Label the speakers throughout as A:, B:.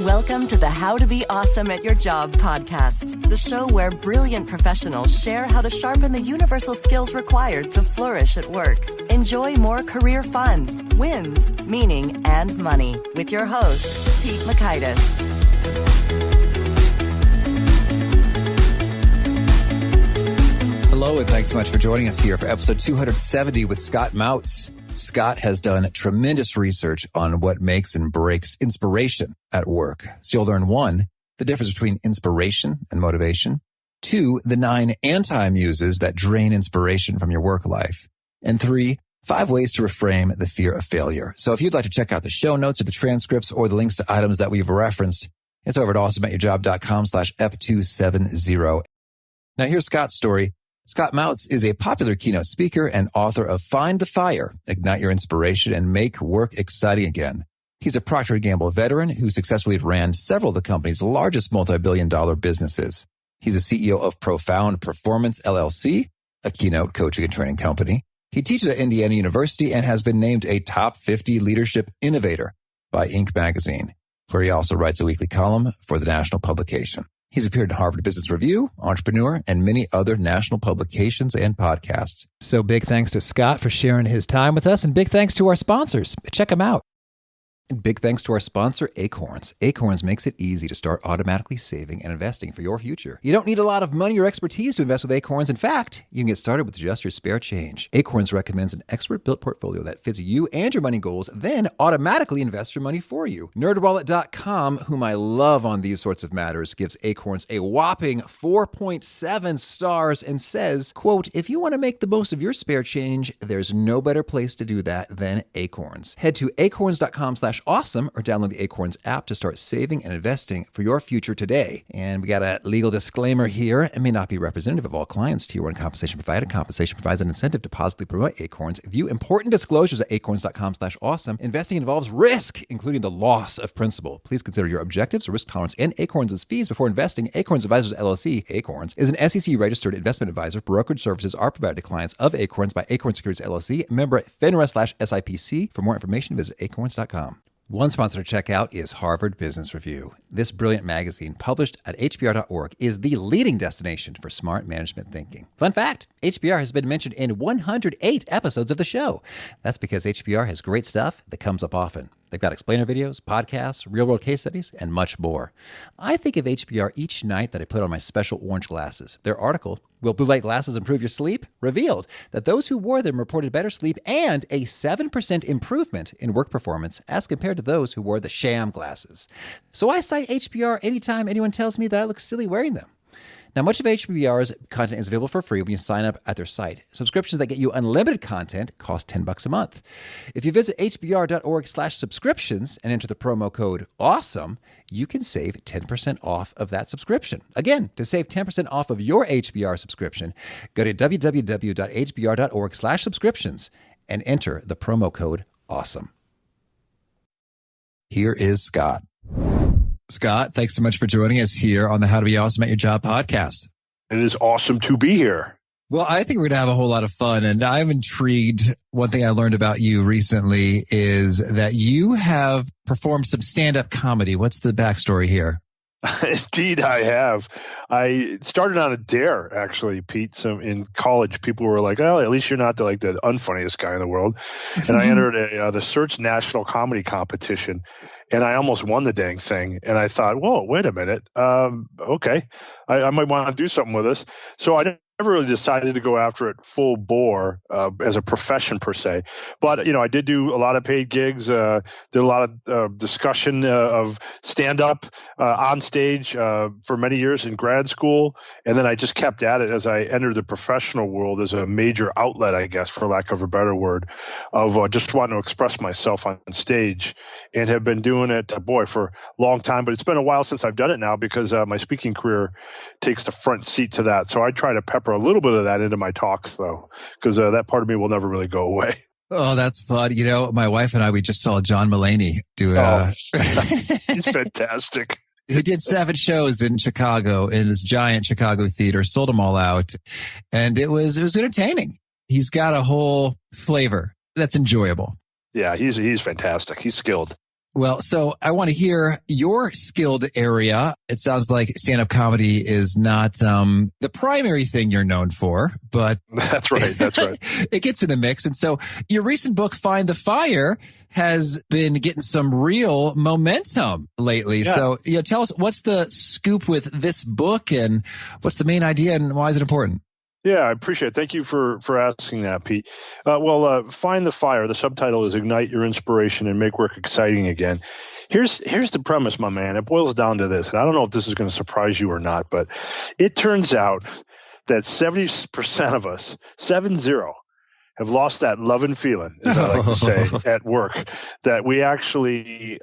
A: Welcome to the How to Be Awesome at Your Job podcast, the show where brilliant professionals share how to sharpen the universal skills required to flourish at work. Enjoy more career fun, wins, meaning, and money with your host, Pete Makaitis.
B: Hello, and thanks so much for joining us here for episode 270 with Scott Mautz. Scott has done tremendous research on what makes and breaks inspiration at work. So you'll learn 1, the difference between inspiration and motivation. 2, the 9 anti-muses that drain inspiration from your work life. And 3, 5 ways to reframe the fear of failure. So if you'd like to check out the show notes or the transcripts or the links to items that we've referenced, it's over at awesomeatyourjob.com/F270. Now here's Scott's story. Scott Mautz is a popular keynote speaker and author of Find the Fire, Ignite Your Inspiration, and Make Work Exciting Again. He's a Procter & Gamble veteran who successfully ran several of the company's largest multi-billion-dollar businesses. He's a CEO of Profound Performance, LLC, a keynote coaching and training company. He teaches at Indiana University and has been named a top 50 leadership innovator by Inc. magazine, where he also writes a weekly column for the national publication. He's appeared in Harvard Business Review, Entrepreneur, and many other national publications and podcasts. So big thanks to Scott for sharing his time with us, and big thanks to our sponsors. Check them out. And big thanks to our sponsor, Acorns. Acorns makes it easy to start automatically saving and investing for your future. You don't need a lot of money or expertise to invest with Acorns. In fact, you can get started with just your spare change. Acorns recommends an expert-built portfolio that fits you and your money goals, then automatically invests your money for you. NerdWallet.com, whom I love on these sorts of matters, gives Acorns a whopping 4.7 stars and says, quote, if you want to make the most of your spare change, there's no better place to do that than Acorns. Head to acorns.com/awesome or download the Acorns app to start saving and investing for your future today. And we got a legal disclaimer here. It may not be representative of all clients. Tier 1 compensation provided. Compensation provides an incentive to positively promote Acorns. View important disclosures at acorns.com/awesome. Investing involves risk, including the loss of principal. Please consider your objectives, risk tolerance, and Acorns' fees before investing. Acorns Advisors LLC, Acorns, is an SEC-registered investment advisor. Brokerage services are provided to clients of Acorns by Acorns Securities LLC, member FINRA/SIPC. For more information, visit acorns.com. One sponsor to check out is Harvard Business Review. This brilliant magazine, published at hbr.org, is the leading destination for smart management thinking. Fun fact, HBR has been mentioned in 108 episodes of the show. That's because HBR has great stuff that comes up often. They've got explainer videos, podcasts, real-world case studies, and much more. I think of HBR each night that I put on my special orange glasses. Their article, Will Blue Light Glasses Improve Your Sleep?, revealed that those who wore them reported better sleep and a 7% improvement in work performance as compared to those who wore the sham glasses. So I cite HBR anytime anyone tells me that I look silly wearing them. Now, much of HBR's content is available for free when you sign up at their site. Subscriptions that get you unlimited content cost $10 a month. If you visit hbr.org/subscriptions and enter the promo code AWESOME, you can save 10% off of that subscription. Again, to save 10% off of your HBR subscription, go to www.hbr.org/subscriptions and enter the promo code AWESOME. Here is Scott. Scott, thanks so much for joining us here on the How to Be Awesome at Your Job podcast.
C: It is awesome to be here.
B: Well, I think we're going to have a whole lot of fun, and I'm intrigued. One thing I learned about you recently is that you have performed some stand-up comedy. What's the backstory here?
C: Indeed, I have. I started on a dare, actually, Pete. So in college, people were like, "Oh, at least you're not the unfunniest guy in the world." And I entered the Search National Comedy Competition, and I almost won the dang thing. And I thought, "Whoa, wait a minute. Okay, I might want to do something with this." So I never really decided to go after it full bore as a profession per se. But, I did do a lot of paid gigs, did a lot of discussion of stand-up on stage for many years in grad school. And then I just kept at it as I entered the professional world as a major outlet, I guess, for lack of a better word, of just wanting to express myself on stage, and have been doing it, for a long time. But it's been a while since I've done it now because my speaking career takes the front seat to that. So I try to pepper a little bit of that into my talks, though, because that part of me will never really go away.
B: Oh, that's fun. My wife and I, we just saw John Mulaney do
C: he's fantastic.
B: He did 7 shows in Chicago in this giant Chicago theater, sold them all out. And it was entertaining. He's got a whole flavor that's enjoyable.
C: Yeah, he's fantastic. He's skilled.
B: Well, so I want to hear your skilled area. It sounds like stand-up comedy is not the primary thing you're known for, but
C: That's right. That's right.
B: it gets in the mix. And so your recent book, Find the Fire, has been getting some real momentum lately.
C: Yeah.
B: So, tell us, what's the scoop with this book and what's the main idea and why is it important?
C: Yeah, I appreciate it. Thank you for asking that, Pete. Find the Fire. The subtitle is Ignite Your Inspiration and Make Work Exciting Again. Here's the premise, my man. It boils down to this, and I don't know if this is going to surprise you or not, but it turns out that 70% of us, 70, have lost that love and feeling, as I like to say, at work, that we actually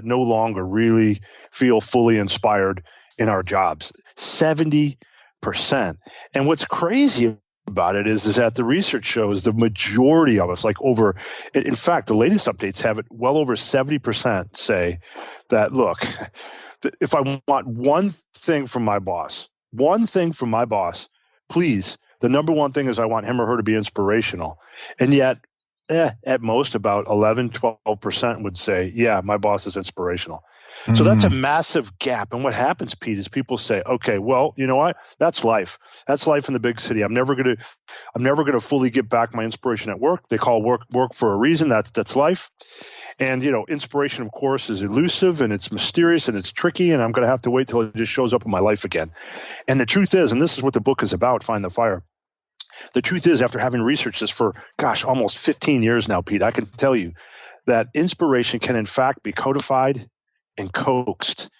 C: no longer really feel fully inspired in our jobs. 70%. And what's crazy about it is that the research shows the majority of us, in fact, the latest updates have it well over 70% say that, look, if I want one thing from my boss, please, the number one thing is I want him or her to be inspirational. And yet, at most about 11, 12% would say, yeah, my boss is inspirational. So that's a massive gap. And what happens, Pete, is people say, okay, well, you know what? That's life. That's life in the big city. I'm never going to fully get back my inspiration at work. They call work for a reason. That's life. And, inspiration, of course, is elusive and it's mysterious and it's tricky. And I'm going to have to wait till it just shows up in my life again. And the truth is, and this is what the book is about, Find the Fire. The truth is, after having researched this for, almost 15 years now, Pete, I can tell you that inspiration can in fact be codified and coaxed.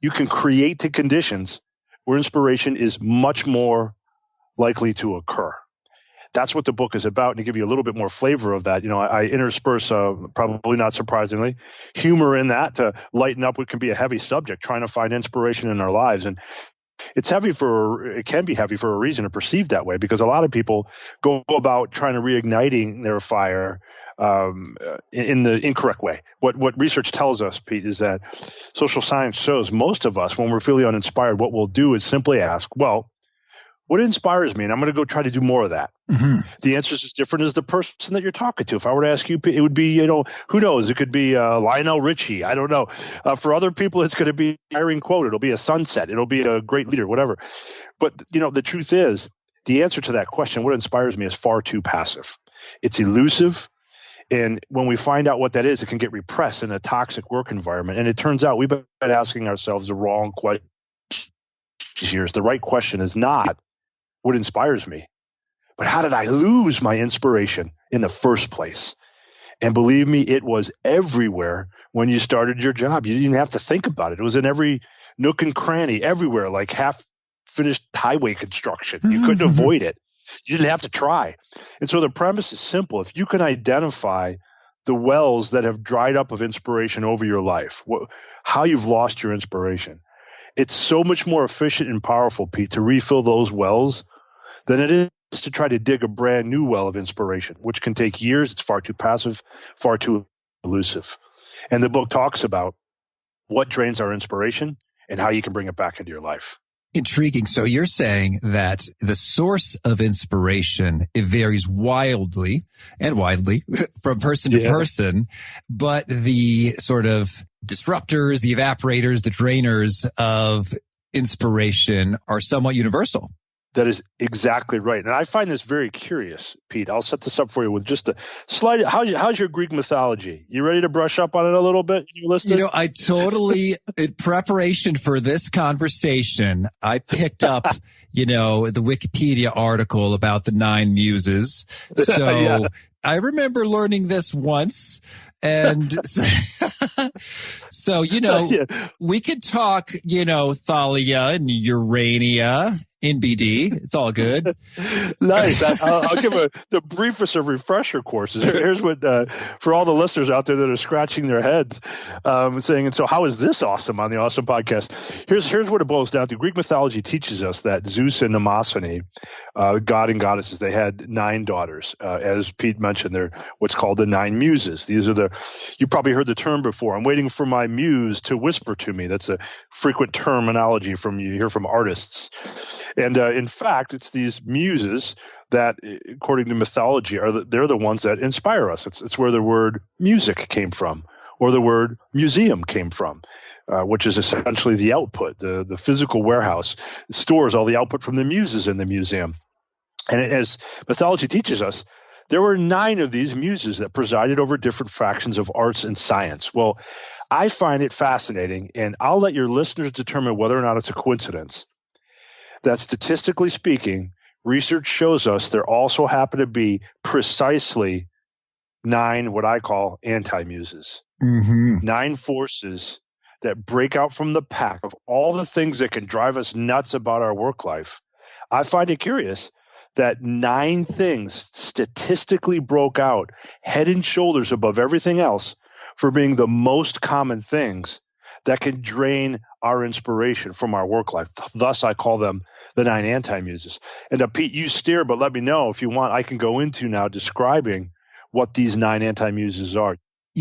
C: You can create the conditions where inspiration is much more likely to occur. That's what the book is about. And to give you a little bit more flavor of that, I intersperse, probably not surprisingly, humor in that to lighten up what can be a heavy subject, trying to find inspiration in our lives. And it can be heavy for a reason, or perceived that way, because a lot of people go about trying to reigniting their fire in the incorrect way. What research tells us, Pete, is that social science shows most of us, when we're feeling uninspired, what we'll do is simply ask, well, what inspires me? And I'm going to go try to do more of that. Mm-hmm. The answer is as different as the person that you're talking to. If I were to ask you, it would be, who knows? It could be Lionel Richie. I don't know. For other people, it's going to be a hiring quote. It'll be a sunset. It'll be a great leader, whatever. But, the truth is, the answer to that question, what inspires me, is far too passive. It's elusive. And when we find out what that is, it can get repressed in a toxic work environment. And it turns out we've been asking ourselves the wrong question. The right question is not what inspires me, but how did I lose my inspiration in the first place? And believe me, it was everywhere when you started your job. You didn't have to think about it. It was in every nook and cranny, everywhere, like half-finished highway construction. You couldn't avoid it. You didn't have to try. And so the premise is simple. If you can identify the wells that have dried up of inspiration over your life, how you've lost your inspiration, it's so much more efficient and powerful, Pete, to refill those wells than it is to try to dig a brand new well of inspiration, which can take years. It's far too passive, far too elusive. And the book talks about what drains our inspiration and how you can bring it back into your life.
B: Intriguing. So you're saying that the source of inspiration, it varies wildly from person to person, but the sort of disruptors, the evaporators, the drainers of inspiration are somewhat universal.
C: That is exactly right. And I find this very curious, Pete. I'll set this up for you with just a slight, how's your Greek mythology? You ready to brush up on it a little bit?
B: I totally, in preparation for this conversation, I picked up, the Wikipedia article about the 9 muses. So I remember learning this once. And so, we could talk, Thalia and Urania in BD. It's all good.
C: Nice. I'll give the briefest of refresher courses. Here's what, for all the listeners out there that are scratching their heads, saying, and so how is this awesome on the Awesome Podcast? Here's what it boils down to. Greek mythology teaches us that Zeus and Mnemosyne, god and goddesses, they had 9 daughters. As Pete mentioned, they're what's called the 9 muses. These are you probably heard the term before. I'm waiting for my muse to whisper to me. That's a frequent terminology you hear from artists. And in fact, it's these muses that, according to mythology, they're the ones that inspire us. It's where the word music came from, or the word museum came from, which is essentially the output. The physical warehouse stores all the output from the muses in the museum. And as mythology teaches us, there were 9 of these muses that presided over different fractions of arts and science. Well, I find it fascinating, and I'll let your listeners determine whether or not it's a coincidence, that statistically speaking, research shows us there also happen to be precisely 9 what I call anti-muses. 9 forces that break out from the pack of all the things that can drive us nuts about our work life. I find it curious that 9 things statistically broke out head and shoulders above everything else for being the most common things that can drain our inspiration from our work life. Thus, I call them the 9 anti-muses. And Pete, you steer, but let me know if you want. I can go into now describing what these 9 anti-muses are.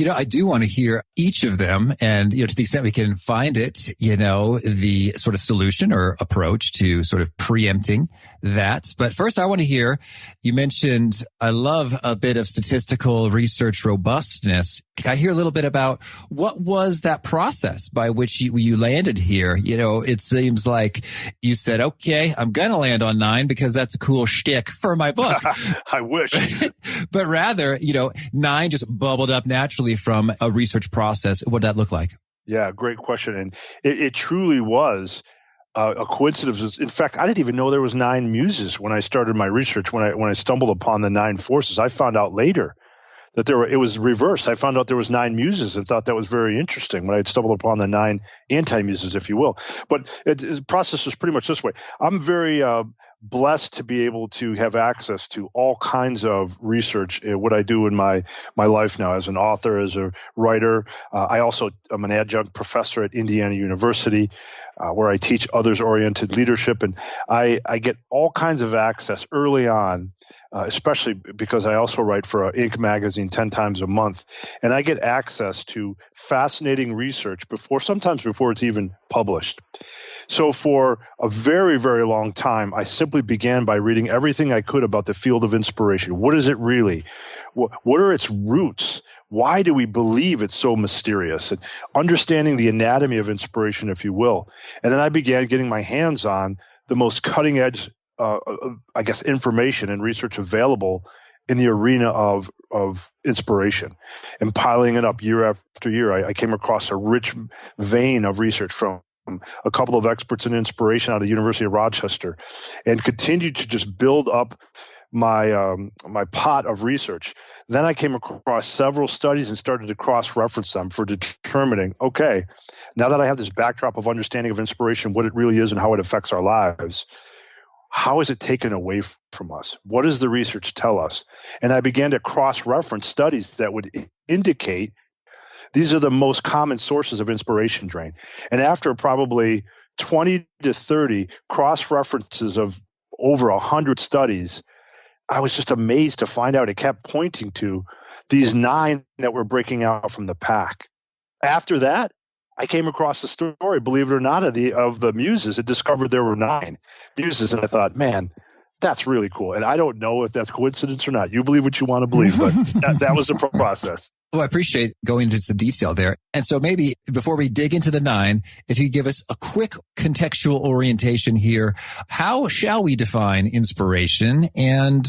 B: I do want to hear each of them, and, to the extent we can find it, the sort of solution or approach to sort of preempting that. But first, I want to hear, you mentioned, I love a bit of statistical research robustness. Can I hear a little bit about what was that process by which you landed here? It seems like you said, okay, I'm going to land on 9 because that's a cool shtick for my book.
C: I wish.
B: But rather, 9 just bubbled up naturally from a research process. What did that look like?
C: Yeah, great question. And it truly was a coincidence. In fact, I didn't even know there was 9 muses when I started my research. When I stumbled upon the 9 forces, I found out later that it was reversed. I found out there was 9 muses and thought that was very interesting when I stumbled upon the 9 anti-muses, if you will. But the process was pretty much this way. I'm very blessed to be able to have access to all kinds of research, what I do in my life now as an author, as a writer. I'm an adjunct professor at Indiana University, where I teach others-oriented leadership. And I get all kinds of access early on, especially because I also write for Inc. magazine 10 times a month. And I get access to fascinating research sometimes before it's even published. So for a very, very long time, I simply began by reading everything I could about the field of inspiration. What is it really? What are its roots? Why do we believe it's so mysterious? And understanding the anatomy of inspiration, if you will. And then I began getting my hands on the most cutting edge, information and research available in the arena of inspiration, and piling it up year after year. I came across a rich vein of research from a couple of experts in inspiration out of the University of Rochester, and continued to just build up my pot of research. Then I came across several studies and started to cross-reference them for determining, okay, now that I have this backdrop of understanding of inspiration, what it really is and how it affects our lives, how is it taken away from us? What does the research tell us? And I began to cross-reference studies that would indicate these are the most common sources of inspiration drain. And after probably 20 to 30 cross-references of over 100 studies, I was just amazed to find out it kept pointing to these 9 that were breaking out from the pack. After that, I came across the story, believe it or not, of the muses and discovered there were 9 muses. And I thought, man, that's really cool. And I don't know if that's coincidence or not. You believe what you want to believe, but that was the process.
B: Well, I appreciate going into some detail there. And so maybe before we dig into the 9, if you give us a quick contextual orientation here, how shall we define inspiration, and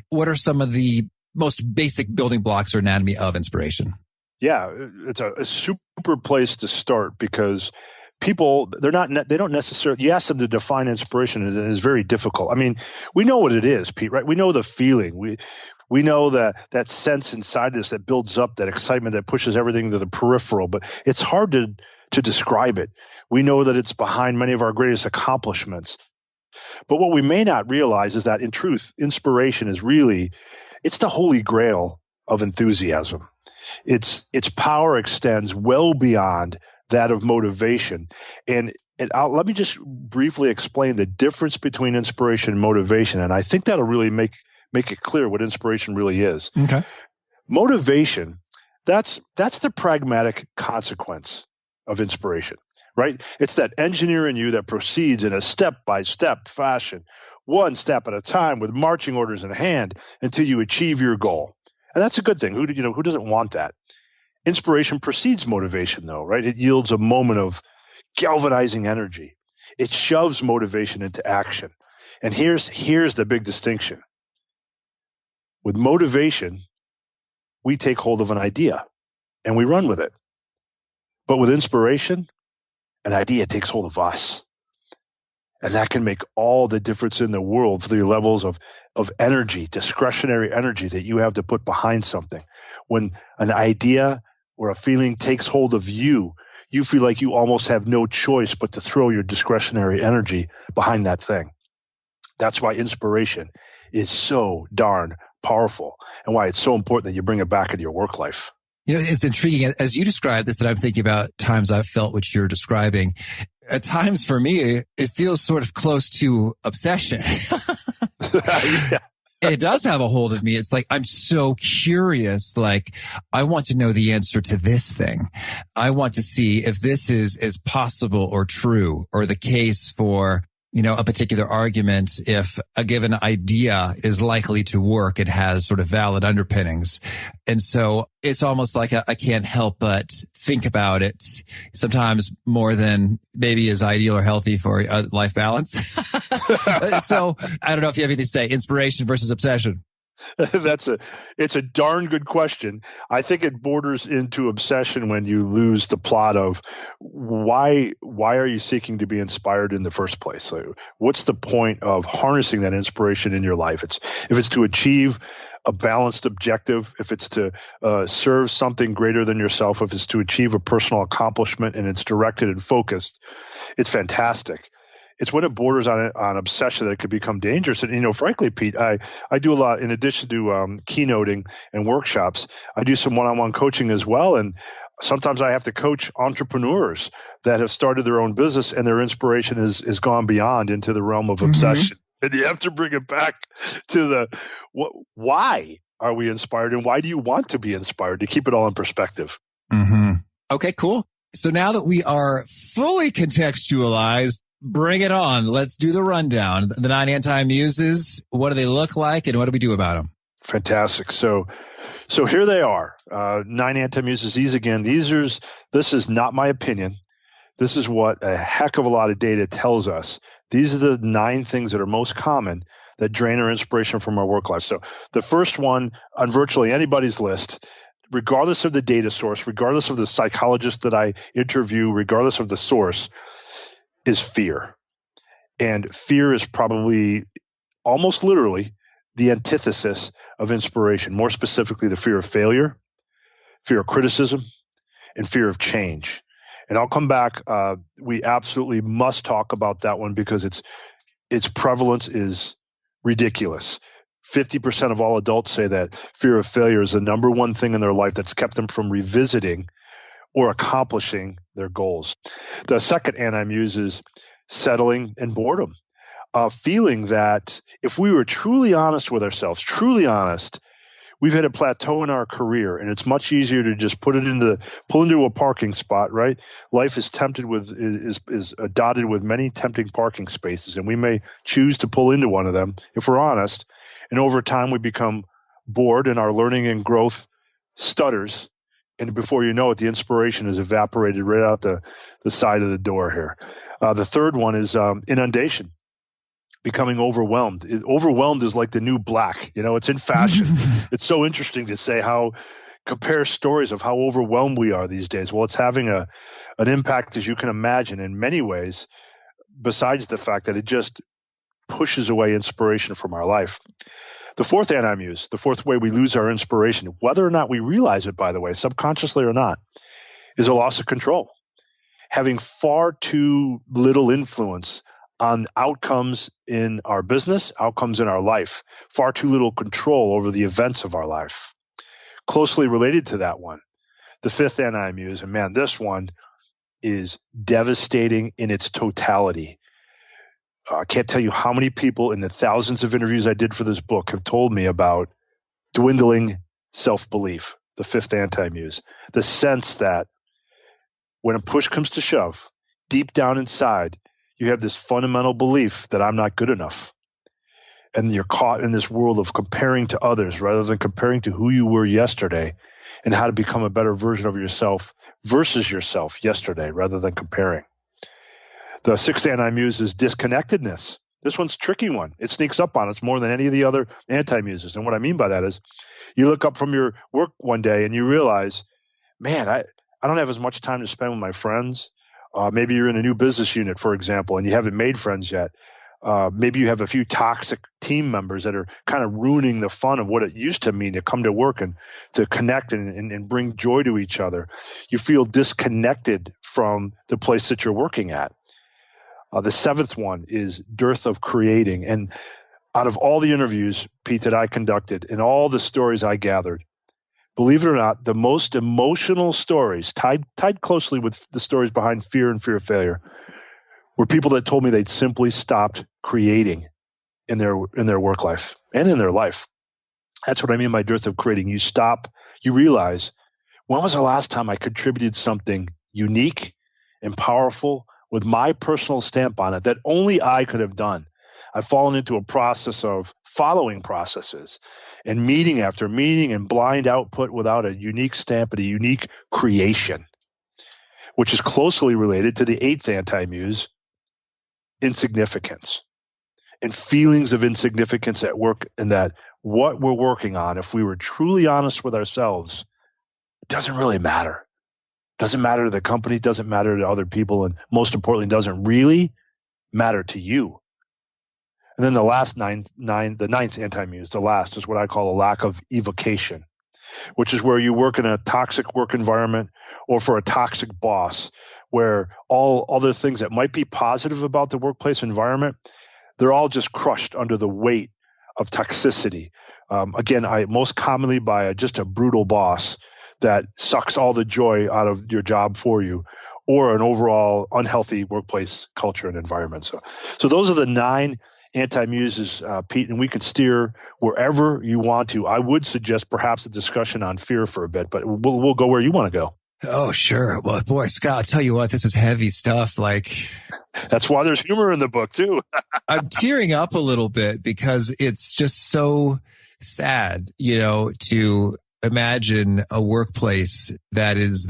B: what are some of the most basic building blocks or anatomy of inspiration?
C: Yeah, it's a super place to start, because people, they don't necessarily, you ask them to define inspiration, and it is very difficult. I mean, we know what it is, Pete, right? We know the feeling. We know that sense inside us that builds up, that excitement that pushes everything to the peripheral, but it's hard to describe it. We know that it's behind many of our greatest accomplishments. But what we may not realize is that, in truth, inspiration is really, it's the holy grail of enthusiasm. Its power extends well beyond that of motivation. And let me just briefly explain the difference between inspiration and motivation. And I think that'll really make it clear what inspiration really is.
B: Okay.
C: Motivation, that's the pragmatic consequence of inspiration, right? It's that engineer in you that proceeds in a step-by-step fashion, one step at a time, with marching orders in hand, until you achieve your goal. And that's a good thing. Who doesn't want that? Inspiration precedes motivation, though, right? It yields a moment of galvanizing energy. It shoves motivation into action. And here's the big distinction. With motivation, we take hold of an idea and we run with it. But with inspiration, an idea takes hold of us. And that can make all the difference in the world for the levels of energy, discretionary energy that you have to put behind something. When an idea or a feeling takes hold of you, you feel like you almost have no choice but to throw your discretionary energy behind that thing. That's why inspiration is so darn powerful and why it's so important that you bring it back into your work life.
B: It's intriguing. As you describe this, and I'm thinking about times I've felt what you're describing. At times for me, it feels sort of close to obsession.
C: Yeah.
B: It does have a hold of me. It's like, I'm so curious. Like, I want to know the answer to this thing. I want to see if this is possible or true, or the case for, a particular argument. If a given idea is likely to work, it has sort of valid underpinnings. And so it's almost like I can't help but think about it sometimes more than maybe is ideal or healthy for life balance. So I don't know if you have anything to say, inspiration versus obsession.
C: It's a darn good question. I think it borders into obsession when you lose the plot of why are you seeking to be inspired in the first place? Like, what's the point of harnessing that inspiration in your life? If it's to achieve a balanced objective, if it's to serve something greater than yourself, if it's to achieve a personal accomplishment and it's directed and focused, it's fantastic. It's when it borders on obsession that it could become dangerous. And, frankly, Pete, I do a lot, in addition to keynoting and workshops, I do some one-on-one coaching as well. And sometimes I have to coach entrepreneurs that have started their own business and their inspiration is gone beyond into the realm of obsession. And you have to bring it back to why are we inspired and why do you want to be inspired, to keep it all in perspective.
B: Mm-hmm. Okay, cool. So now that we are fully contextualized, bring it on. Let's do the rundown. The 9 anti-muses, what do they look like and what do we do about them?
C: Fantastic. So here they are. 9 anti-muses. This is not my opinion. This is what a heck of a lot of data tells us. These are the 9 things that are most common that drain our inspiration from our work life. So the first one on virtually anybody's list, regardless of the data source, regardless of the psychologist that I interview, regardless of the source, is fear. And fear is probably almost literally the antithesis of inspiration, more specifically the fear of failure, fear of criticism, and fear of change. And I'll come back. We absolutely must talk about that one because its prevalence is ridiculous. 50% of all adults say that fear of failure is the number one thing in their life that's kept them from revisiting or accomplishing their goals. The second anti-muse is settling and boredom. Feeling that if we were truly honest with ourselves, truly honest, we've hit a plateau in our career and it's much easier to just pull into a parking spot, right? Life is dotted with many tempting parking spaces, and we may choose to pull into one of them if we're honest. And over time we become bored and our learning and growth stutters. And before you know it, the inspiration is evaporated right out the side of the door here. The third one is inundation, becoming overwhelmed. Overwhelmed is like the new black. It's in fashion. It's so interesting to compare stories of how overwhelmed we are these days. Well, it's having an impact, as you can imagine, in many ways, besides the fact that it just pushes away inspiration from our life. The fourth anti-muse, the fourth way we lose our inspiration, whether or not we realize it, by the way, subconsciously or not, is a loss of control. Having far too little influence on outcomes in our business, outcomes in our life, far too little control over the events of our life. Closely related to that one, the fifth anti-muse, and man, this one is devastating in its totality. I can't tell you how many people in the thousands of interviews I did for this book have told me about dwindling self-belief, the fifth anti-muse, the sense that when a push comes to shove, deep down inside, you have this fundamental belief that I'm not good enough. And you're caught in this world of comparing to others rather than comparing to who you were yesterday and how to become a better version of yourself versus yourself yesterday rather than comparing. The sixth anti-muse is disconnectedness. This one's a tricky one. It sneaks up on us more than any of the other anti-muses. And what I mean by that is you look up from your work one day and you realize, man, I don't have as much time to spend with my friends. Maybe you're in a new business unit, for example, and you haven't made friends yet. Maybe you have a few toxic team members that are kind of ruining the fun of what it used to mean to come to work and to connect and bring joy to each other. You feel disconnected from the place that you're working at. The seventh one is dearth of creating. And out of all the interviews, Pete, that I conducted and all the stories I gathered, believe it or not, the most emotional stories, tied closely with the stories behind fear and fear of failure, were people that told me they'd simply stopped creating in their work life and in their life. That's what I mean by dearth of creating. You stop, you realize, when was the last time I contributed something unique and powerful with my personal stamp on it that only I could have done? I've fallen into a process of following processes and meeting after meeting and blind output without a unique stamp and a unique creation, which is closely related to the eighth anti-muse, insignificance, and feelings of insignificance at work, and that what we're working on, if we were truly honest with ourselves, doesn't really matter. Doesn't matter to the company, doesn't matter to other people, and most importantly, doesn't really matter to you. And then the last the ninth anti-muse, the last, is what I call a lack of evocation, which is where you work in a toxic work environment or for a toxic boss, where all other things that might be positive about the workplace environment, they're all just crushed under the weight of toxicity. Again, most commonly by just a brutal boss that sucks all the joy out of your job for you, or an overall unhealthy workplace culture and environment. So those are the 9 anti-muses, Pete, and we could steer wherever you want to. I would suggest perhaps a discussion on fear for a bit, but we'll go where you want to go.
B: Oh, sure. Well, boy, Scott, I'll tell you what, this is heavy stuff.
C: That's why there's humor in the book too.
B: I'm tearing up a little bit because it's just so sad, to imagine a workplace that is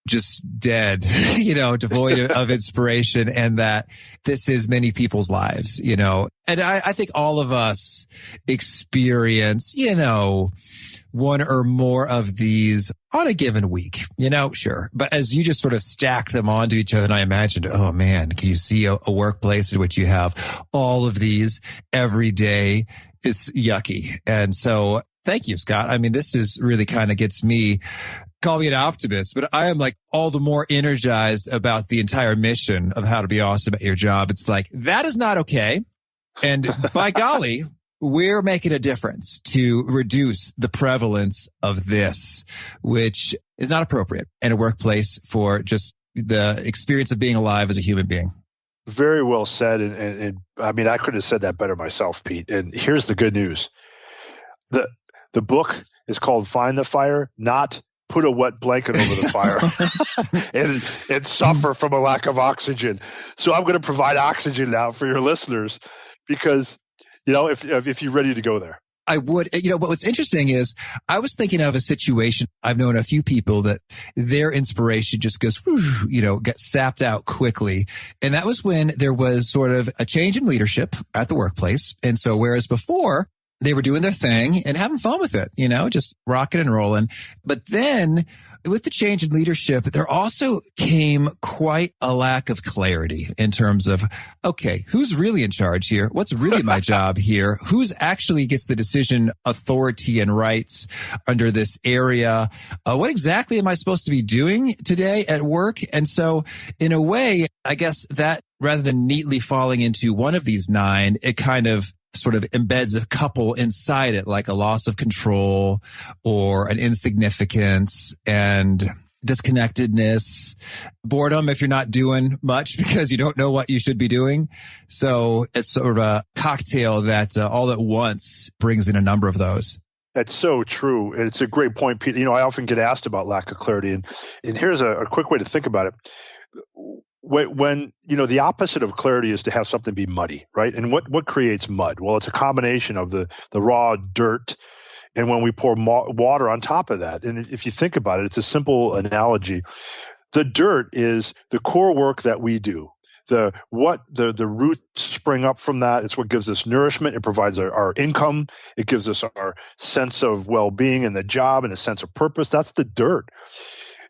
B: just dead, devoid of inspiration, and that this is many people's lives, and I think all of us experience, one or more of these on a given week, sure. But as you just sort of stack them onto each other, and I imagined, oh man, can you see a workplace in which you have all of these every day? It's yucky. And so thank you, Scott. I mean, this is really kind of gets me, call me an optimist, but I am all the more energized about the entire mission of how to be awesome at your job. It's that is not okay. And by golly, we're making a difference to reduce the prevalence of this, which is not appropriate in a workplace for just the experience of being alive as a human being.
C: Very well said. And I mean, I couldn't have said that better myself, Pete. And here's the good news. The book is called Find the Fire, not Put a Wet Blanket Over the Fire and suffer from a lack of oxygen. So I'm going to provide oxygen now for your listeners because, if you're ready to go there.
B: I would, but what's interesting is I was thinking of a situation. I've known a few people that their inspiration just goes, gets sapped out quickly. And that was when there was sort of a change in leadership at the workplace. And so whereas before they were doing their thing and having fun with it, just rocking and rolling. But then with the change in leadership, there also came quite a lack of clarity in terms of, okay, who's really in charge here? What's really my job here? Who's actually gets the decision authority and rights under this area? What exactly am I supposed to be doing today at work? And so in a way, I guess that rather than neatly falling into one of these 9, it kind of sort of embeds a couple inside it, like a loss of control or an insignificance and disconnectedness, boredom if you're not doing much because you don't know what you should be doing. So it's sort of a cocktail that all at once brings in a number of those.
C: That's so true. And it's a great point, Pete. I often get asked about lack of clarity. And here's a quick way to think about it. When the opposite of clarity is to have something be muddy, right? And what creates mud? Well, it's a combination of the raw dirt and when we pour water on top of that. And if you think about it, it's a simple analogy. The dirt is the core work that we do. The roots spring up from that. It's what gives us nourishment. It provides our income. It gives us our sense of well-being and the job and a sense of purpose. That's the dirt.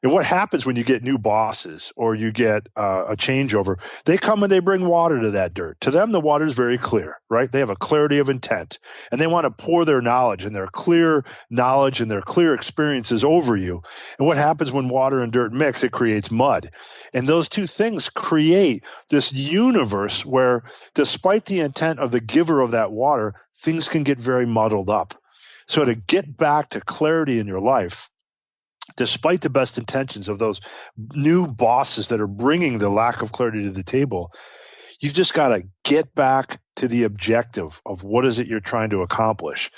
C: And what happens when you get new bosses or you get a changeover? They come and they bring water to that dirt. To them, the water is very clear, right? They have a clarity of intent, and they want to pour their knowledge and their clear knowledge and their clear experiences over you. And what happens when water and dirt mix? It creates mud. And those two things create this universe where, despite the intent of the giver of that water, things can get very muddled up. So to get back to clarity in your life, despite the best intentions of those new bosses that are bringing the lack of clarity to the table, you've just got to get back to the objective of what is it you're trying to accomplish.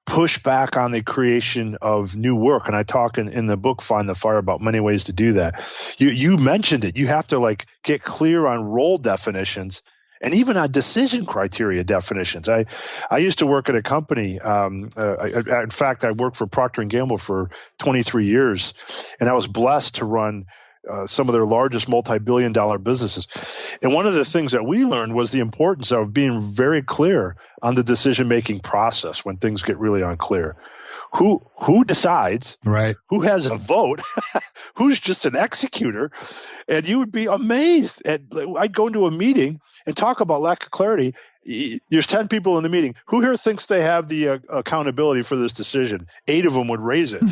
C: Push back on the creation of new work. And I talk in the book, Find the Fire, about many ways to do that. You mentioned it. You have to get clear on role definitions and even on decision criteria definitions. I used to work at a company. In fact, I worked for Procter & Gamble for 23 years, and I was blessed to run some of their largest multi-billion-dollar businesses. And one of the things that we learned was the importance of being very clear on the decision-making process when things get really unclear. Who decides, right? Who has a vote? Who's just an executor? And you would be amazed. I'd go into a meeting and talk about lack of clarity. There's 10 people in the meeting. Who here thinks they have the accountability for this decision? 8 of them would raise it.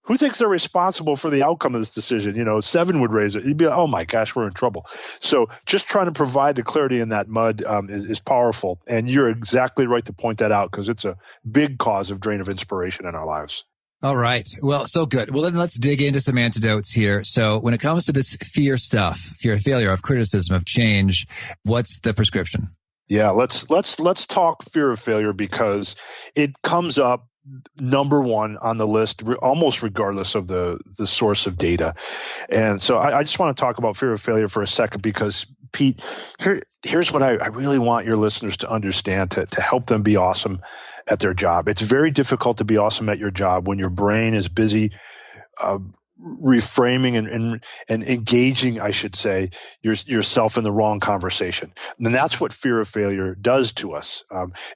C: Who thinks they're responsible for the outcome of this decision? 7 would raise it. You'd be like, oh my gosh, we're in trouble. So just trying to provide the clarity in that mud is powerful. And you're exactly right to point that out, because it's a big cause of drain of inspiration in our lives.
B: All right. Well, so good. Well, then let's dig into some antidotes here. So when it comes to this fear stuff, fear of failure, of criticism, of change, what's the prescription?
C: Yeah, let's talk fear of failure, because it comes up number one on the list, almost regardless of the source of data. And so I just want to talk about fear of failure for a second, because Pete, here's what I really want your listeners to understand to help them be awesome at their job. It's very difficult to be awesome at your job when your brain is busy reframing and engaging, I should say, yourself in the wrong conversation. And that's what fear of failure does to us.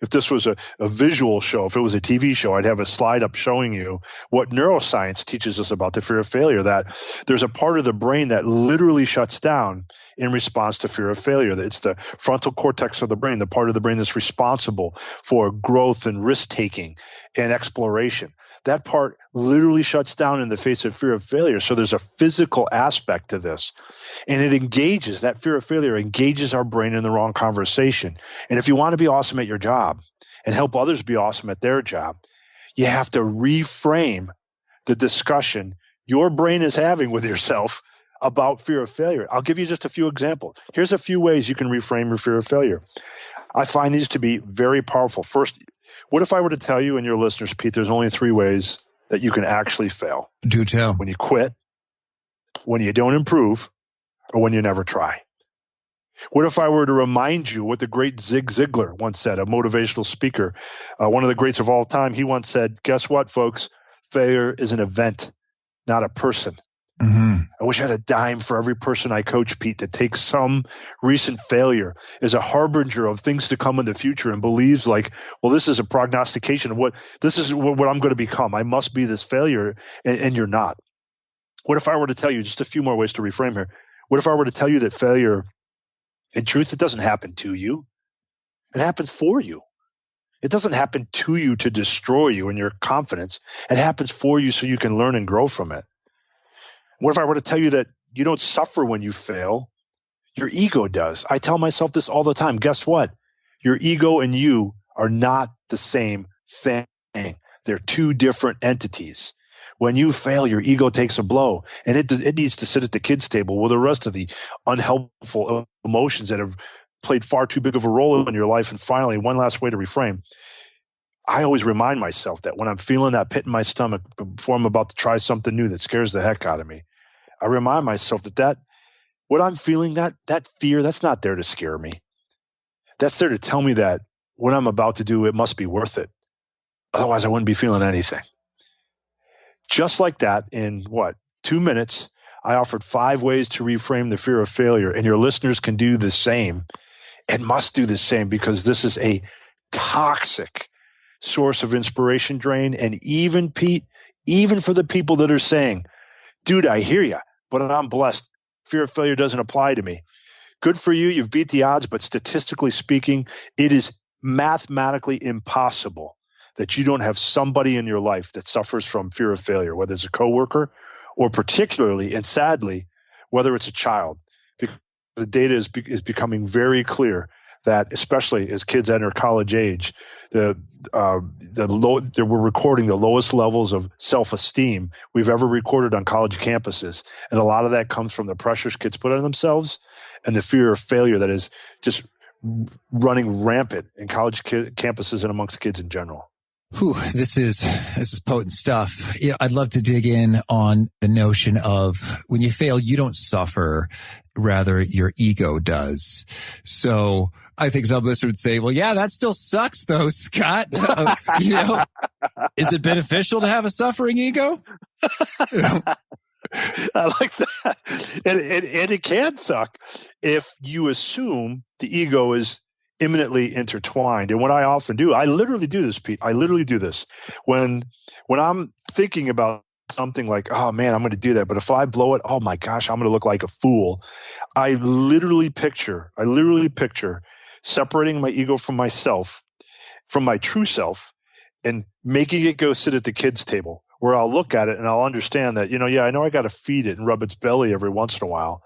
C: If this was a visual show, if it was a TV show, I'd have a slide up showing you what neuroscience teaches us about the fear of failure, that there's a part of the brain that literally shuts down in response to fear of failure. It's the frontal cortex of the brain, the part of the brain that's responsible for growth and risk-taking and exploration. That part literally shuts down in the face of fear of failure. So there's a physical aspect to this. And that fear of failure engages our brain in the wrong conversation. And if you want to be awesome at your job and help others be awesome at their job, you have to reframe the discussion your brain is having with yourself about fear of failure. I'll give you just a few examples. Here's a few ways you can reframe your fear of failure. I find these to be very powerful. First, what if I were to tell you and your listeners, Pete, there's only 3 ways that you can actually fail?
B: Do tell.
C: When you quit, when you don't improve, or when you never try. What if I were to remind you what the great Zig Ziglar once said, a motivational speaker, one of the greats of all time? He once said, guess what, folks? Failure is an event, not a person. Mm-hmm. I wish I had a dime for every person I coach, Pete, that takes some recent failure as a harbinger of things to come in the future and believes well, this is a prognostication of what I'm going to become. I must be this failure, and you're not. What if I were to tell you, just a few more ways to reframe here, what if I were to tell you that failure, in truth, it doesn't happen to you. It happens for you. It doesn't happen to you to destroy you and your confidence. It happens for you so you can learn and grow from it. What if I were to tell you that you don't suffer when you fail? Your ego does. I tell myself this all the time. Guess what? Your ego and you are not the same thing. They're 2 different entities. When you fail, your ego takes a blow, and it needs to sit at the kids' table with the rest of the unhelpful emotions that have played far too big of a role in your life. And finally, one last way to reframe. I always remind myself that when I'm feeling that pit in my stomach before I'm about to try something new that scares the heck out of me, I remind myself that what I'm feeling, that fear, that's not there to scare me. That's there to tell me that what I'm about to do, it must be worth it. Otherwise, I wouldn't be feeling anything. Just like that, in 2 minutes, I offered 5 ways to reframe the fear of failure, and your listeners can do the same and must do the same, because this is a toxic source of inspiration drain. And even, Pete, even for the people that are saying, dude, I hear you, but I'm blessed. Fear of failure doesn't apply to me. Good for you. You've beat the odds, but statistically speaking, it is mathematically impossible that you don't have somebody in your life that suffers from fear of failure, whether it's a coworker or particularly, and sadly, whether it's a child. Because the data is becoming very clear that, especially as kids enter college age, we're recording the lowest levels of self-esteem we've ever recorded on college campuses. And a lot of that comes from the pressures kids put on themselves and the fear of failure that is just running rampant in college campuses and amongst kids in general.
B: Whew, this is potent stuff. I'd love to dig in on the notion of when you fail, you don't suffer, rather your ego does. So I think some listeners would say, well, yeah, that still sucks though, Scott. Is it beneficial to have a suffering ego?
C: I like that. And it can suck if you assume the ego is imminently intertwined. And what I often do, I literally do this, Pete. I literally do this. When I'm thinking about something like, oh man, I'm going to do that, but if I blow it, oh my gosh, I'm going to look like a fool. I literally picture separating my ego from myself, from my true self, and making it go sit at the kids' table, where I'll look at it and I'll understand that, I know I got to feed it and rub its belly every once in a while,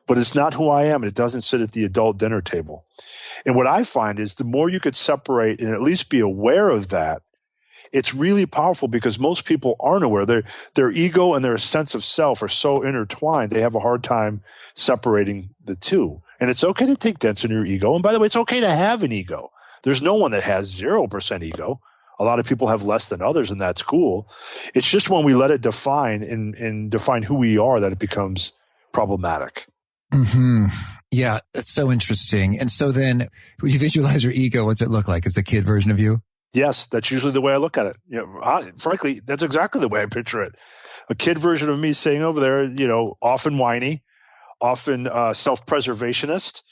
C: but it's not who I am, and it doesn't sit at the adult dinner table. And what I find is the more you could separate and at least be aware of that, it's really powerful, because most people aren't aware. Their ego and their sense of self are so intertwined, they have a hard time separating the two. And it's okay to take dents in your ego. And by the way, it's okay to have an ego. There's no one that has 0% ego. A lot of people have less than others, and that's cool. It's just when we let it define and define who we are that it becomes problematic.
B: Mm-hmm. Yeah, that's so interesting. And so then when you visualize your ego, what's it look like? It's a kid version of you?
C: Yes, that's usually the way I look at it. Frankly, that's exactly the way I picture it. A kid version of me sitting over there, often whiny, often self-preservationist,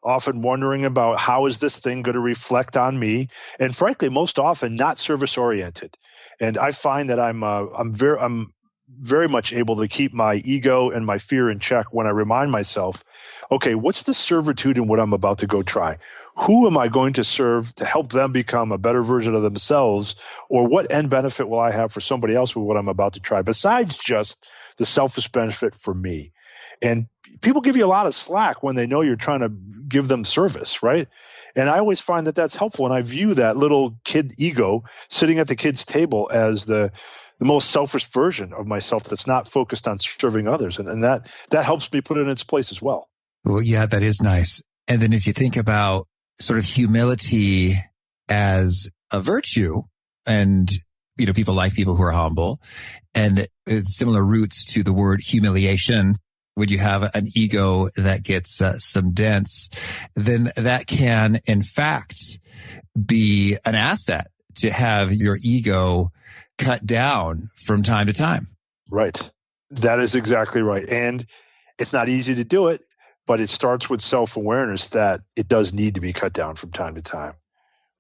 C: often wondering about how is this thing going to reflect on me, and frankly, most often not service-oriented. And I find that I'm very much able to keep my ego and my fear in check when I remind myself, okay, what's the servitude in what I'm about to go try? Who am I going to serve to help them become a better version of themselves? Or what end benefit will I have for somebody else with what I'm about to try, besides just the selfish benefit for me? And people give you a lot of slack when they know you're trying to give them service, right? And I always find that that's helpful. And I view that little kid ego sitting at the kid's table as the most selfish version of myself that's not focused on serving others. And that helps me put it in its place as well.
B: Well, yeah, that is nice. And then if you think about sort of humility as a virtue, and, people like people who are humble, and similar roots to the word humiliation, when you have an ego that gets some dents, then that can, in fact, be an asset to have your ego cut down from time to time.
C: Right. That is exactly right. And it's not easy to do it, but it starts with self-awareness that it does need to be cut down from time to time.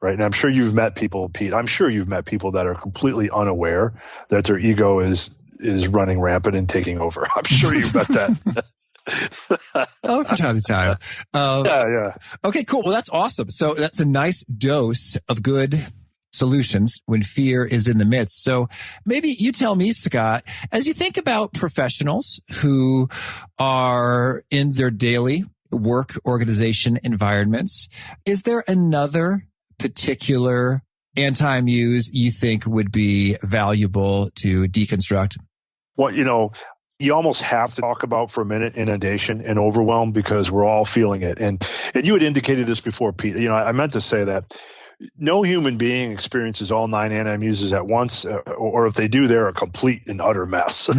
C: Right. And I'm sure you've met people, Pete, that are completely unaware that their ego is running rampant and taking over. I'm sure you've met that.
B: Oh, from time to time.
C: Yeah.
B: Okay, cool. Well, that's awesome. So that's a nice dose of good solutions when fear is in the midst. So maybe you tell me, Scott, as you think about professionals who are in their daily work organization environments, is there another particular anti-muse you think would be valuable to deconstruct?
C: Well, you almost have to talk about for a minute inundation and overwhelm, because we're all feeling it. And you had indicated this before, Pete. I meant to say that no human being experiences all 9 anti-muses at once, or if they do, they're a complete and utter mess. So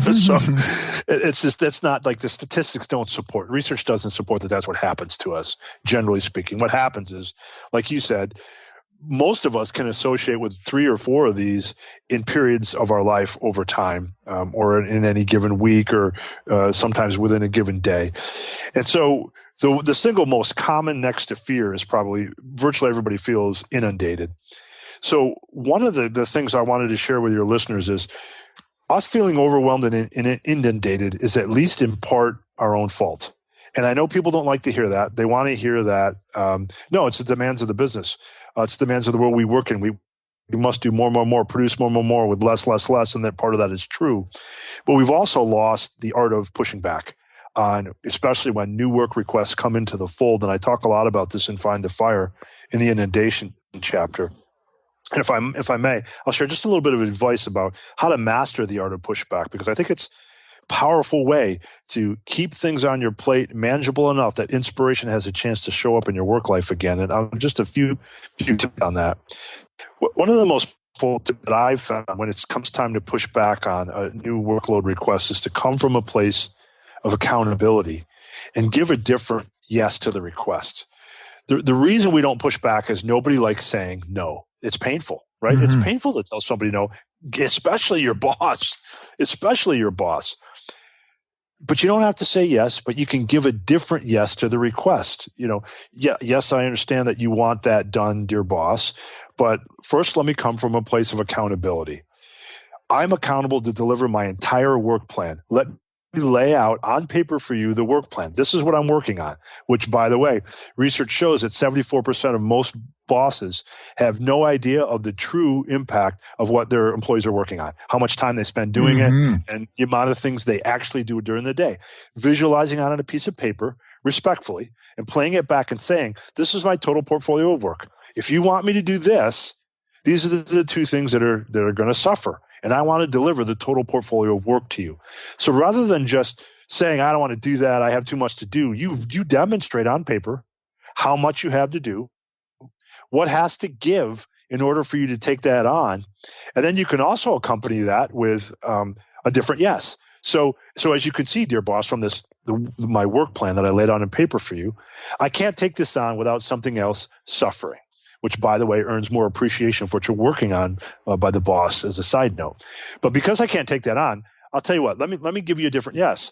C: it's just, that's not like the statistics don't support. Research doesn't support that that's what happens to us, generally speaking. What happens is, like you said, most of us can associate with 3 or 4 of these in periods of our life over time, or in any given week, or sometimes within a given day. And so the single most common next to fear is probably virtually everybody feels inundated. So one of the things I wanted to share with your listeners is us feeling overwhelmed and inundated is at least in part our own fault. And I know people don't like to hear that. They want to hear that, no, it's the demands of the business. It's the demands of the world we work in. We must do more, produce more with less, and that part of that is true. But we've also lost the art of pushing back on, especially when new work requests come into the fold. And I talk a lot about this in Find the Fire in the inundation chapter. And if I may, I'll share just a little bit of advice about how to master the art of pushback, because I think it's powerful way to keep things on your plate manageable enough that inspiration has a chance to show up in your work life again. And just a few tips on that. One of the most powerful tips that I've found when it comes time to push back on a new workload request is to come from a place of accountability and give a different yes to the request. The reason we don't push back is nobody likes saying no. It's painful, right? Mm-hmm. It's painful to tell somebody no, especially your boss. But you don't have to say yes, but you can give a different yes to the request. Yes, I understand that you want that done, dear boss, but first let me come from a place of accountability. I'm accountable to deliver my entire work plan. Let me lay out on paper for you the work plan. This is what I'm working on, which, by the way, research shows that 74% of most bosses have no idea of the true impact of what their employees are working on, how much time they spend doing it, and the amount of things they actually do during the day. Visualizing on a piece of paper respectfully and playing it back and saying, this is my total portfolio of work. If you want me to do this, these are the 2 things that are going to suffer. And I want to deliver the total portfolio of work to you. So rather than just saying, I don't want to do that, I have too much to do, you demonstrate on paper how much you have to do, what has to give in order for you to take that on. And then you can also accompany that with a different yes. So as you can see, dear boss, from my work plan that I laid out on paper for you, I can't take this on without something else suffering, which, by the way, earns more appreciation for what you're working on by the boss as a side note. But because I can't take that on, I'll tell you what, let me give you a different yes.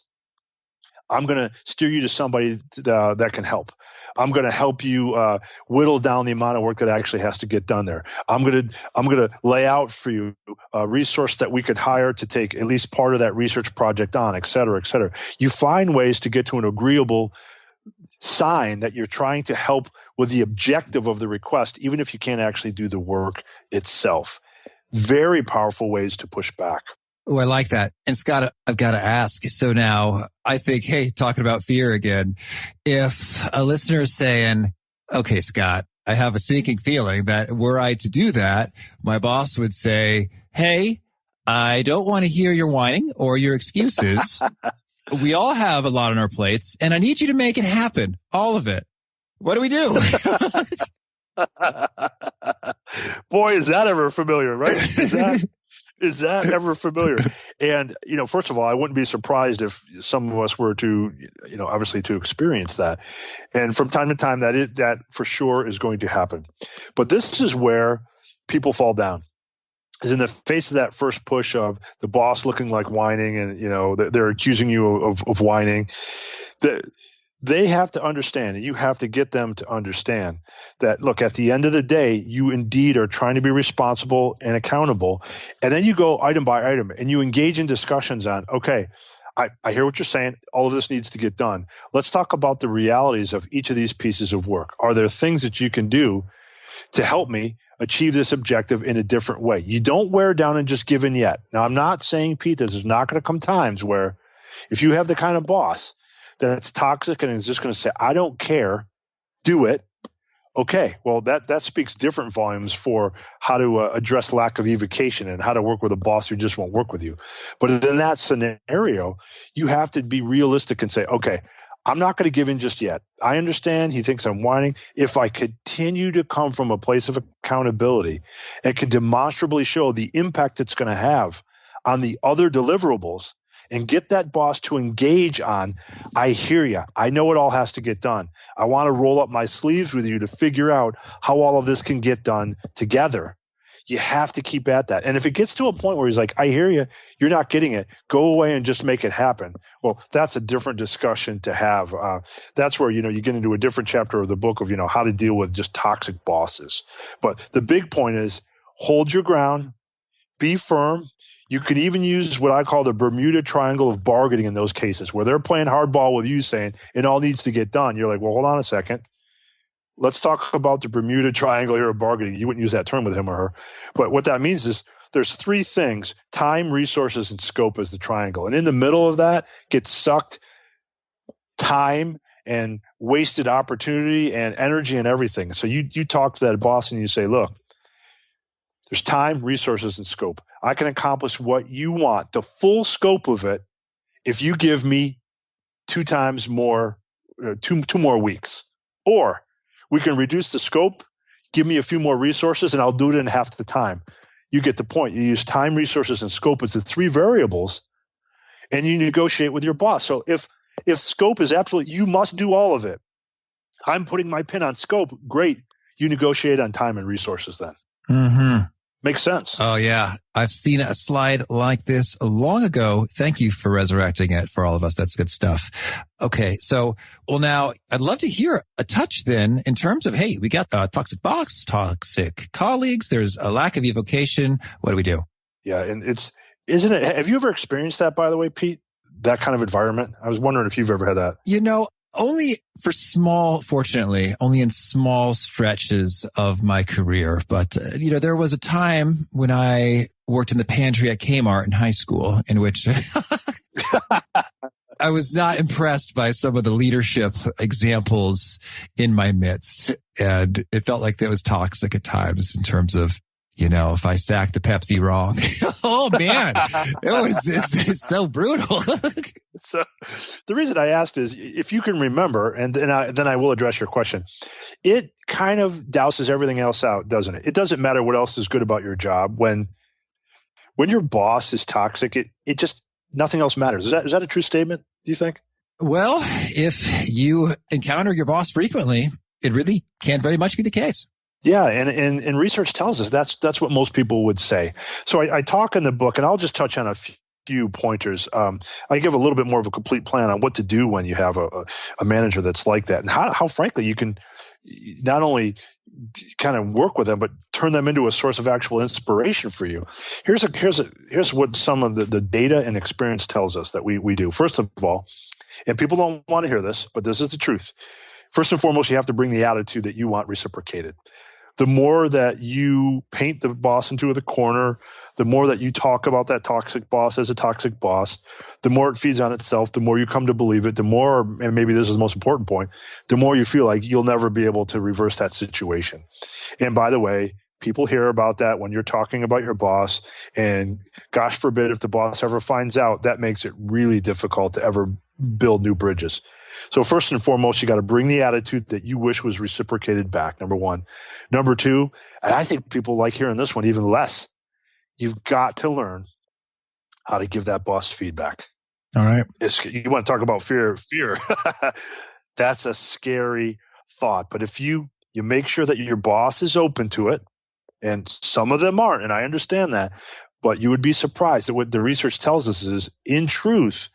C: I'm going to steer you to somebody that can help. I'm going to help you whittle down the amount of work that actually has to get done there. I'm going to lay out for you a resource that we could hire to take at least part of that research project on, et cetera, et cetera. You find ways to get to an agreeable sign that you're trying to help with the objective of the request, even if you can't actually do the work itself. Very powerful ways to push back.
B: Oh, I like that. And Scott, I've got to ask. So now I think, hey, talking about fear again, if a listener is saying, okay, Scott, I have a sinking feeling that were I to do that, my boss would say, hey, I don't want to hear your whining or your excuses. We all have a lot on our plates, and I need you to make it happen. All of it. What do we do?
C: Boy, is that ever familiar, right? Is that ever familiar? And, first of all, I wouldn't be surprised if some of us were to, obviously to experience that. And from time to time, that for sure is going to happen. But this is where people fall down. Is in the face of that first push of the boss looking like whining and, they're accusing you of whining. They have to understand, and you have to get them to understand that, look, at the end of the day, you indeed are trying to be responsible and accountable. And then you go item by item and you engage in discussions on, okay, I hear what you're saying. All of this needs to get done. Let's talk about the realities of each of these pieces of work. Are there things that you can do to help me achieve this objective in a different way? You don't wear down and just give in yet. Now, I'm not saying, Pete, there's not going to come times where if you have the kind of boss that's toxic and is just going to say, I don't care, do it. Okay, well, that speaks different volumes for how to address lack of evocation and how to work with a boss who just won't work with you. But in that scenario, you have to be realistic and say, okay, I'm not going to give in just yet. I understand he thinks I'm whining. If I continue to come from a place of accountability and can demonstrably show the impact it's going to have on the other deliverables, and get that boss to engage on, I hear you. I know it all has to get done. I want to roll up my sleeves with you to figure out how all of this can get done together. You have to keep at that. And if it gets to a point where he's like, I hear you, you're not getting it, go away and just make it happen. Well, that's a different discussion to have. That's where, you get into a different chapter of the book of, how to deal with just toxic bosses. But the big point is hold your ground, be firm. You could even use what I call the Bermuda Triangle of bargaining in those cases where they're playing hardball with you saying it all needs to get done. You're like, well, hold on a second. Let's talk about the Bermuda Triangle here of bargaining. You wouldn't use that term with him or her. But what that means is there's three things: time, resources, and scope as the triangle. And in the middle of that gets sucked time and wasted opportunity and energy and everything. So you talk to that boss and you say, look, there's time, resources, and scope. I can accomplish what you want, the full scope of it, if you give me 2 times more, 2 more weeks. Or we can reduce the scope, give me a few more resources, and I'll do it in half the time. You get the point. You use time, resources, and scope as the 3 variables, and you negotiate with your boss. So if scope is absolute, you must do all of it. I'm putting my pin on scope. Great. You negotiate on time and resources then.
B: Mm-hmm.
C: Makes sense.
B: Oh, yeah. I've seen a slide like this long ago. Thank you for resurrecting it for all of us. That's good stuff. Okay. So, well, now I'd love to hear a touch then in terms of, hey, we got a toxic boss, toxic colleagues. There's a lack of evocation. What do we do?
C: Yeah. And isn't it, have you ever experienced that, by the way, Pete? That kind of environment? I was wondering if you've ever had that.
B: Only fortunately, only in small stretches of my career. But, there was a time when I worked in the pantry at Kmart in high school in which I was not impressed by some of the leadership examples in my midst. And it felt like that was toxic at times in terms of, if I stacked a Pepsi wrong. Oh man, it's so brutal.
C: So the reason I asked is if you can remember, and then I will address your question. It kind of douses everything else out, doesn't it? It doesn't matter what else is good about your job. When your boss is toxic, it just, nothing else matters. Is that a true statement, do you think?
B: Well, if you encounter your boss frequently, it really can very much be the case.
C: Yeah, and research tells us that's what most people would say. So I talk in the book, and I'll just touch on a few pointers. I give a little bit more of a complete plan on what to do when you have a manager that's like that, and how frankly you can not only kind of work with them, but turn them into a source of actual inspiration for you. Here's what some of the data and experience tells us that we do. First of all, and people don't want to hear this, but this is the truth. First and foremost, you have to bring the attitude that you want reciprocated. The more that you paint the boss into the corner, the more that you talk about that toxic boss as a toxic boss, the more it feeds on itself, the more you come to believe it, the more, and maybe this is the most important point, the more you feel like you'll never be able to reverse that situation. And by the way, people hear about that when you're talking about your boss, and gosh forbid if the boss ever finds out, that makes it really difficult to ever build new bridges. So first and foremost, you got to bring the attitude that you wish was reciprocated back, number one. Number two, and I think people like hearing this one even less, you've got to learn how to give that boss feedback.
B: All right.
C: You want to talk about fear. That's a scary thought. But if you make sure that your boss is open to it, and some of them aren't, and I understand that, but you would be surprised that what the research tells us is, in truth,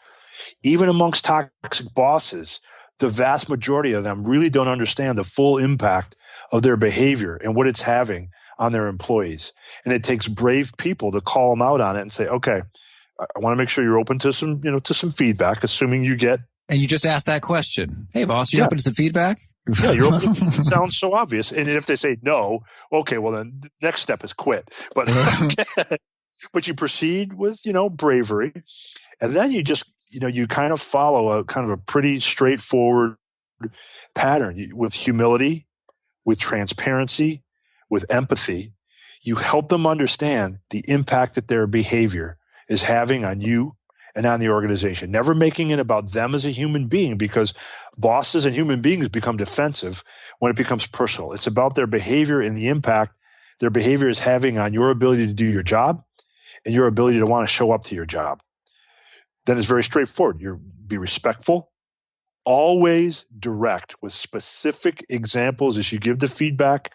C: even amongst toxic bosses, the vast majority of them really don't understand the full impact of their behavior and what it's having on their employees. And it takes brave people to call them out on it and say, okay, I want to make sure you're open to some feedback, assuming you get. And
B: you just asked that question. Hey, boss, you open to some feedback?
C: Yeah, you're open. It sounds so obvious. And if they say no, okay, well then the next step is quit. But but you proceed with, bravery. And then you just, you kind of follow a pretty straightforward pattern with humility, with transparency, with empathy. You help them understand the impact that their behavior is having on you and on the organization, never making it about them as a human being, because bosses and human beings become defensive when it becomes personal. It's about their behavior and the impact their behavior is having on your ability to do your job and your ability to want to show up to your job. then it's very straightforward. Be respectful, always direct with specific examples as you give the feedback,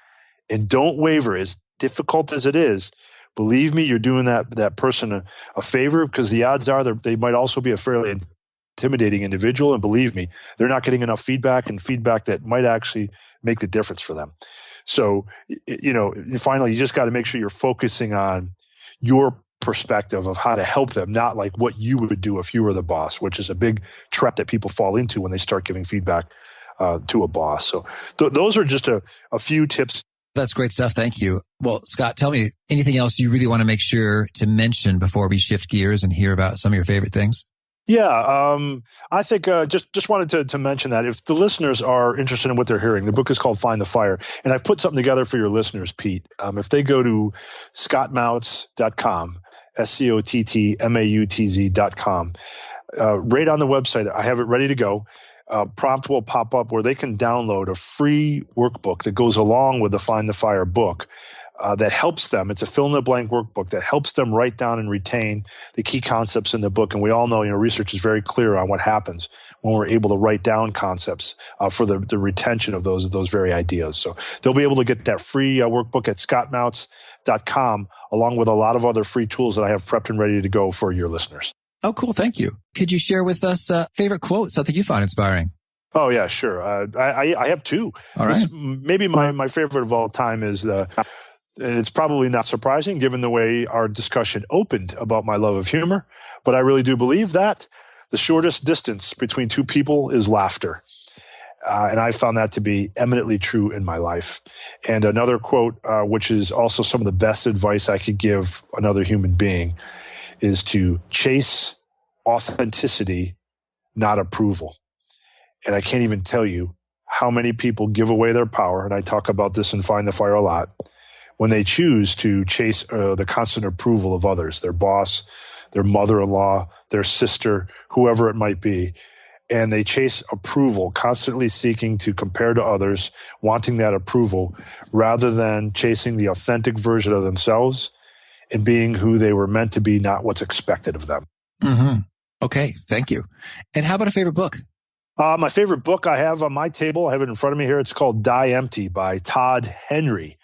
C: and don't waver. As difficult as it is, believe me, you're doing that person a favor, because the odds are they might also be a fairly intimidating individual, and believe me, they're not getting enough feedback, and feedback that might actually make the difference for them. So, finally, you just got to make sure you're focusing on your perspective of how to help them, not like what you would do if you were the boss, which is a big trap that people fall into when they start giving feedback to a boss. So those are just a few tips.
B: That's great stuff. Thank you. Well, Scott, tell me anything else you really want to make sure to mention before we shift gears and hear about some of your favorite things?
C: Yeah, I think just wanted to mention that if the listeners are interested in what they're hearing, the book is called Find the Fire, and I've put something together for your listeners, Pete. If they go to scottmautz.com, SCOTTMAUTZ.com, right on the website, I have it ready to go. Prompt will pop up where they can download a free workbook that goes along with the Find the Fire book. That helps them. It's a fill-in-the-blank workbook that helps them write down and retain the key concepts in the book. And we all know, research is very clear on what happens when we're able to write down concepts for the retention of those very ideas. So they'll be able to get that free workbook at scottmautz.com, along with a lot of other free tools that I have prepped and ready to go for your listeners.
B: Oh, cool. Thank you. Could you share with us a favorite quote, something you find inspiring?
C: Oh, yeah, sure. I have two.
B: All right.
C: Maybe my favorite of all time is and it's probably not surprising given the way our discussion opened about my love of humor, but I really do believe that the shortest distance between two people is laughter. And I found that to be eminently true in my life. And another quote, which is also some of the best advice I could give another human being, is to chase authenticity, not approval. And I can't even tell you how many people give away their power, and I talk about this in Find the Fire a lot, when they choose to chase the constant approval of others, their boss, their mother-in-law, their sister, whoever it might be. And they chase approval, constantly seeking to compare to others, wanting that approval, rather than chasing the authentic version of themselves and being who they were meant to be, not what's expected of them.
B: Mm-hmm. Okay, thank you. And how about a favorite book?
C: My favorite book I have on my table, I have it in front of me here. It's called Die Empty by Todd Henry.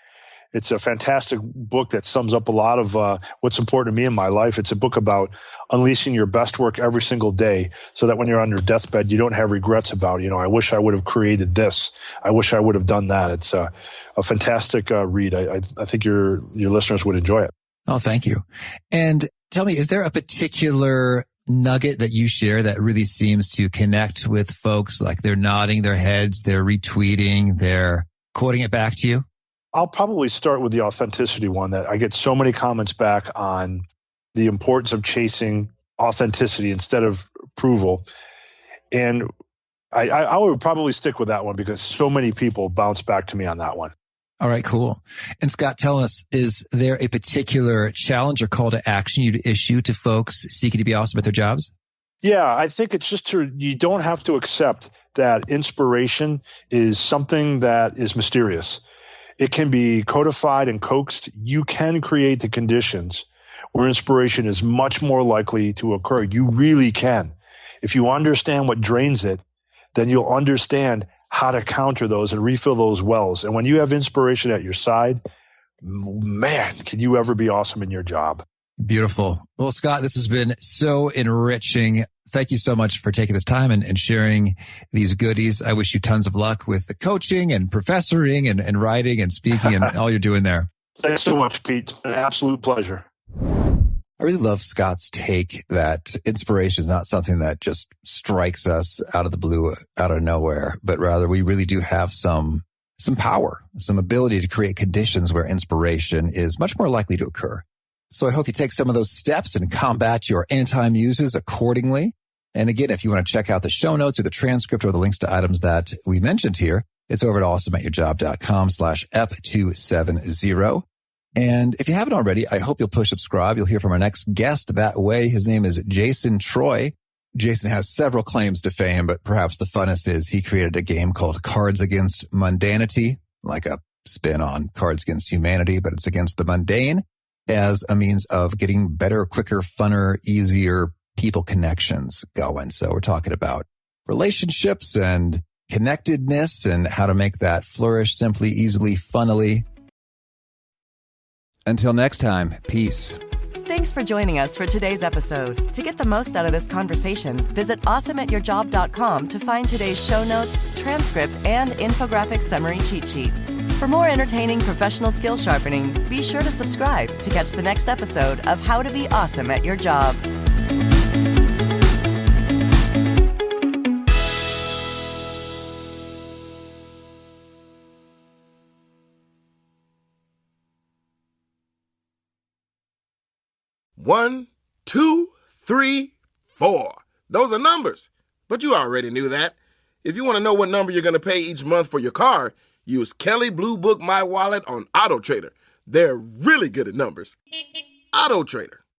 C: It's a fantastic book that sums up a lot of what's important to me in my life. It's a book about unleashing your best work every single day so that when you're on your deathbed, you don't have regrets about, I wish I would have created this. I wish I would have done that. It's a fantastic read. I think your listeners would enjoy it.
B: Oh, thank you. And tell me, is there a particular nugget that you share that really seems to connect with folks? Like they're nodding their heads, they're retweeting, they're quoting it back to you?
C: I'll probably start with the authenticity one. That I get so many comments back on the importance of chasing authenticity instead of approval. And I would probably stick with that one because so many people bounce back to me on that one.
B: All right, cool. And Scott, tell us, is there a particular challenge or call to action you'd issue to folks seeking to be awesome at their jobs?
C: Yeah, I think it's just you don't have to accept that inspiration is something that is mysterious. It can be codified and coaxed. You can create the conditions where inspiration is much more likely to occur. You really can. If you understand what drains it, then you'll understand how to counter those and refill those wells. And when you have inspiration at your side, man, can you ever be awesome in your job?
B: Beautiful. Well, Scott, this has been so enriching. Thank you so much for taking this time and sharing these goodies. I wish you tons of luck with the coaching and professoring and writing and speaking and all you're doing there.
C: Thanks so much, Pete. An absolute pleasure.
B: I really love Scott's take that inspiration is not something that just strikes us out of the blue, out of nowhere, but rather we really do have some power, some ability to create conditions where inspiration is much more likely to occur. So I hope you take some of those steps and combat your anti-muses accordingly. And again, if you want to check out the show notes or the transcript or the links to items that we mentioned here, it's over at awesomeatyourjob.com/EP270. And if you haven't already, I hope you'll push subscribe. You'll hear from our next guest that way. His name is Jason Troy. Jason has several claims to fame, but perhaps the funnest is he created a game called Cards Against Mundanity, like a spin on Cards Against Humanity, but it's against the mundane as a means of getting better, quicker, funner, easier, people connections going. So we're talking about relationships and connectedness and how to make that flourish simply, easily, funnily. Until next time, peace.
A: Thanks for joining us for today's episode. To get the most out of this conversation, visit awesomeatyourjob.com to find today's show notes, transcript, and infographic summary cheat sheet. For more entertaining professional skill sharpening, be sure to subscribe to catch the next episode of How to Be Awesome at Your Job.
D: One, two, three, four. Those are numbers, but you already knew that. If you want to know what number you're going to pay each month for your car, use Kelley Blue Book My Wallet on AutoTrader. They're really good at numbers. AutoTrader.